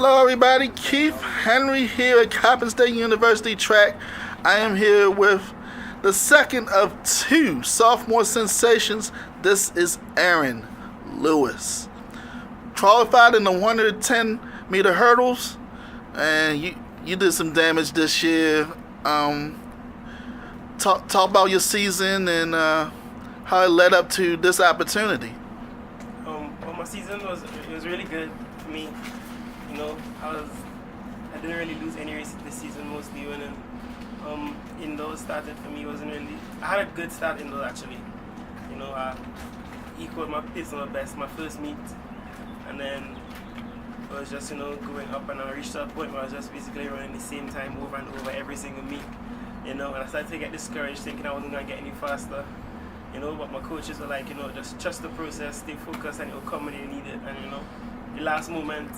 Hello, everybody. Keith Henry here at Coppin State University Track. I am here with the second of two sophomore sensations. This is Aaron Lewis. Qualified in the 110-meter hurdles, and you did some damage this year. Talk about your season and how it led up to this opportunity. Well, my season was really good for me. You know, I didn't really lose any races this season, mostly winning. Indoors started for me wasn't really. I had a good start indoors actually. You know, I equaled my personal best my first meet, and then it was just going up, and I reached a point where I was just basically running the same time over and over every single meet. You know, and I started to get discouraged, thinking I wasn't gonna get any faster. You know, but my coaches were like, just trust the process, stay focused, and it will come when you need it. And the last moment,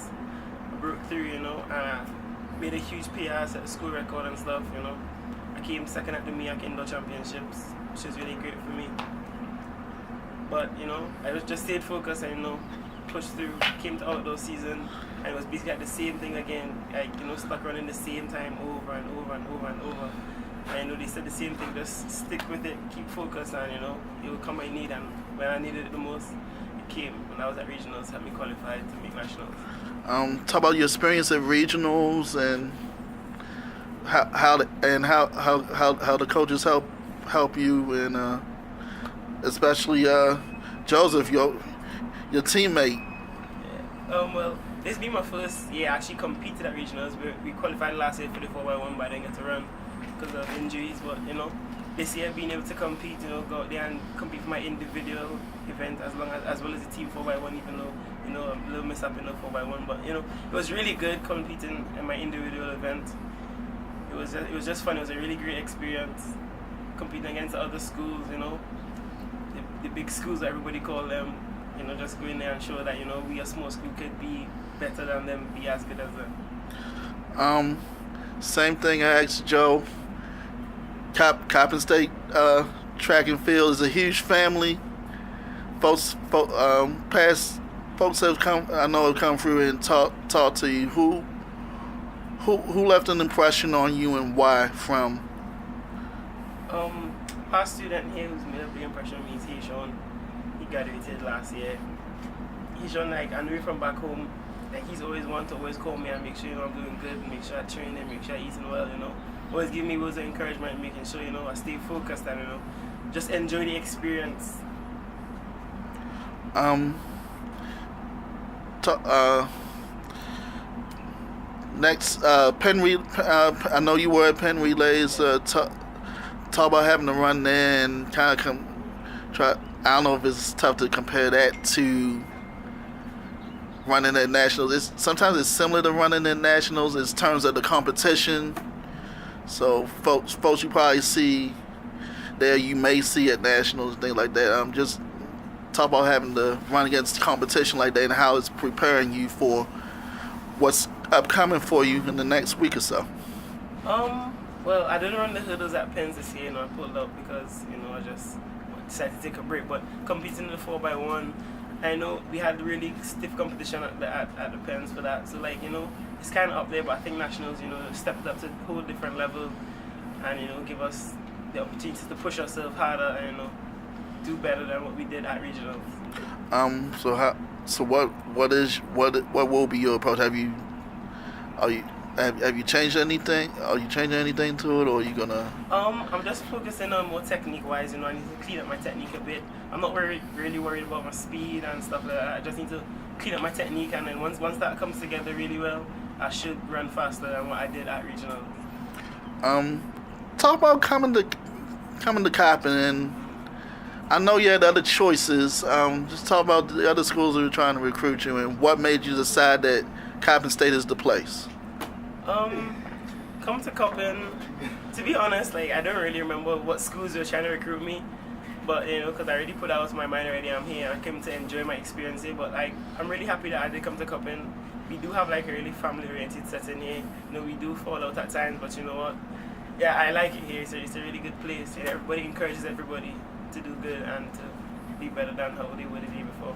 I broke through. And I made a huge PR, set the school record and stuff. I came second at the MEAC Indoor Championships, which was really great for me. But I just stayed focused and pushed through. Came to outdoor season, and it was basically like the same thing again. Like stuck running the same time over and over and over and over. And they said the same thing, just stick with it, keep focused, and it will come when you need. And when I needed it the most, it came. When I was at regionals, helped me qualify to make nationals. Talk about your experience at regionals and how the coaches help you, and especially Joseph, your teammate. Yeah. Well, this being my first year, I actually competed at regionals. We qualified last year for the 4x1, but I didn't get to run because of injuries. But this year being able to compete, go out there and compete for my individual event as well as the team 4x1, even though a little mishap in the 4x1. But it was really good competing in my individual event. It was just fun. It was a really great experience competing against other schools. The big schools, everybody call them. Just go in there and show that we a small school could be better than them, be as good as them. Same thing I asked Joe. Coppin State track and field is a huge family. Folks have come through and talk to you. Who left an impression on you and why from? Past student here who's made a big impression on me is Sean. He graduated last year. Sean, I knew from back home. He's always wanted to always call me and make sure I'm doing good, and make sure I train and make sure I'm eating well. Always give me words of encouragement, making sure I stay focused and just enjoy the experience. Next, Penn I know you were at Penn Relays. Talk about having to run there and kind of try. I don't know if it's tough to compare that to running at nationals. Sometimes it's similar to running at nationals in terms of the competition. So folks you probably see there, you may see at nationals, things like that. Just talk about having to run against competition like that and how it's preparing you for what's upcoming for you in the next week or so. Well, I didn't run the hurdles at Penn this year, I pulled up because I just decided to take a break. But competing in the 4x1, I know we had really stiff competition at the Penns for that. So it's kind of up there, but I think nationals, stepped up to a whole different level, and give us the opportunity to push ourselves harder and do better than what we did at regionals. What will be your approach? Have you changed anything? Are you changing anything to it, or are you gonna? I'm just focusing on more technique-wise. I need to clean up my technique a bit. I'm not really worried about my speed and stuff like that. I just need to clean up my technique, and then once that comes together really well, I should run faster than what I did at regional. Talk about coming to Coppin, and I know you had other choices. Just talk about the other schools that were trying to recruit you, and what made you decide that Coppin State is the place. Come to Coppin. To be honest, I don't really remember what schools were trying to recruit me, but because I already put out of my mind already, I'm here. I came to enjoy my experience here, but I'm really happy that I did come to Coppin. We do have a really family-oriented setting here. We do fall out at times, but you know what? Yeah, I like it here. It's a really good place. Everybody encourages everybody to do good and to be better than how they were the day before.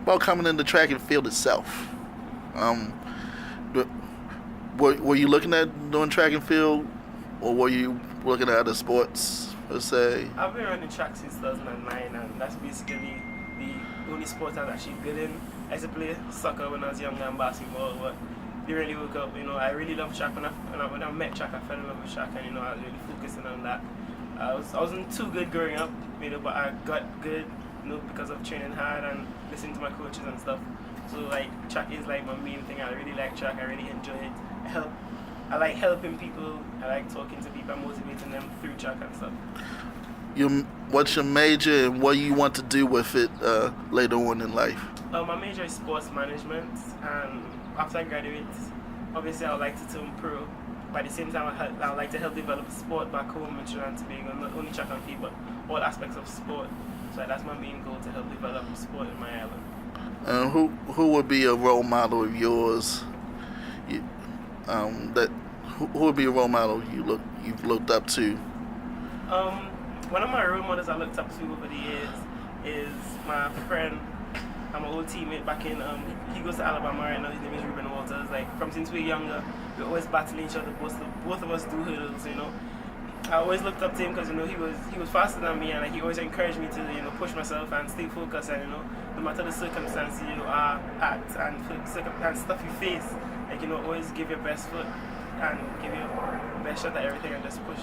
About coming in the track and field itself. the- were you looking at doing track and field, or were you looking at other sports per se? I've been running track since 2009, and that's basically the only sport I was actually good in. I used to play soccer when I was younger and basketball, but didn't really work out. I really love track. When I met track, I fell in love with track, and I was really focusing on that. I wasn't too good growing up, but I got good, because of training hard and listening to my coaches and stuff. So track is my main thing. I really like track. I really enjoy it. I like helping people. I like talking to people and motivating them through track and stuff. What's your major and what you want to do with it later on in life? My major is sports management, and after I graduate, obviously I would like to turn pro. But at the same time, I would like to help develop sport back home in Trinidad and Tobago, not only track and field, but all aspects of sport. So that's my main goal, to help develop sport in my island. Who would be a role model of yours? Who would be a role model you've looked up to? One of my role models I looked up to over the years is my friend. I'm an old teammate back in. He goes to Alabama right now. His name is Ruben Walters. From since we were younger, we always battling each other. Both of us do hurdles. I always looked up to him because he was faster than me, and he always encouraged me to push myself and stay focused. And no matter the circumstances you are at and stuff you face, always give your best foot and give your best shot at everything and just push.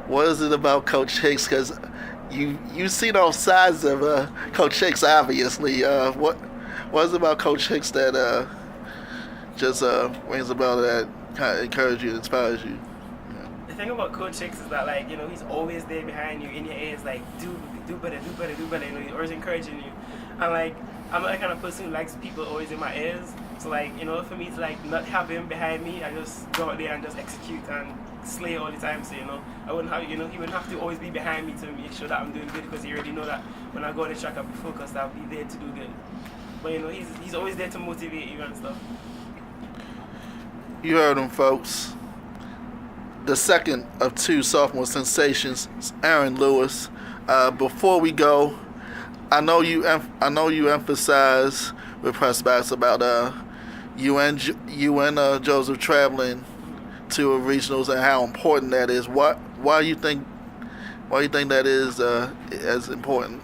What is it about Coach Hicks? Because you seen all sides of Coach Hicks, obviously. What is it about Coach Hicks that just rings about that kind of encourages you, inspires you? Yeah. The thing about Coach Hicks is that he's always there behind you, in your ears, do better. He's always encouraging you, and I'm not the kind of person who likes people always in my ears. So for me to not have him behind me, I just go out there and just execute and slay all the time. So I wouldn't have he wouldn't have to always be behind me to make sure that I'm doing good, because he already know that when I go on the track I'll be focused, I'll be there to do good. But he's always there to motivate you and stuff. You heard him, folks. The second of two sophomore sensations, Aaron Lewis. Before we go, I know you emphasize with press backs about you and Joseph traveling to regionals and how important that is. Why you think that is as important?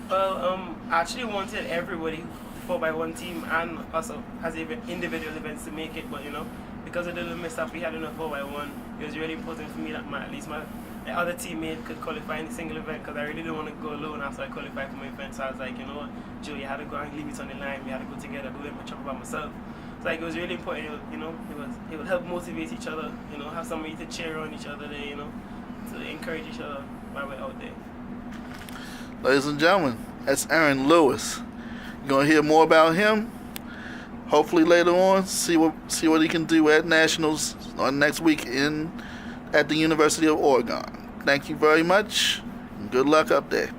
Well, I actually wanted everybody, 4x1 team and also as individual events, to make it, but because of the little mishap we had in the 4x1, it was really important for me that at least my other teammate could qualify in a single event, because I really didn't want to go alone after I qualified for my event. So I was like, you know what, Joe, you had to go and leave it on the line. We had to go together, do it much by myself. So it was really important. It would help motivate each other. Have somebody to cheer on each other there. To encourage each other while we're out there. Ladies and gentlemen, that's Aaron Lewis. You're gonna hear more about him. Hopefully later on, see what he can do at Nationals next week at the University of Oregon. Thank you very much, and good luck up there.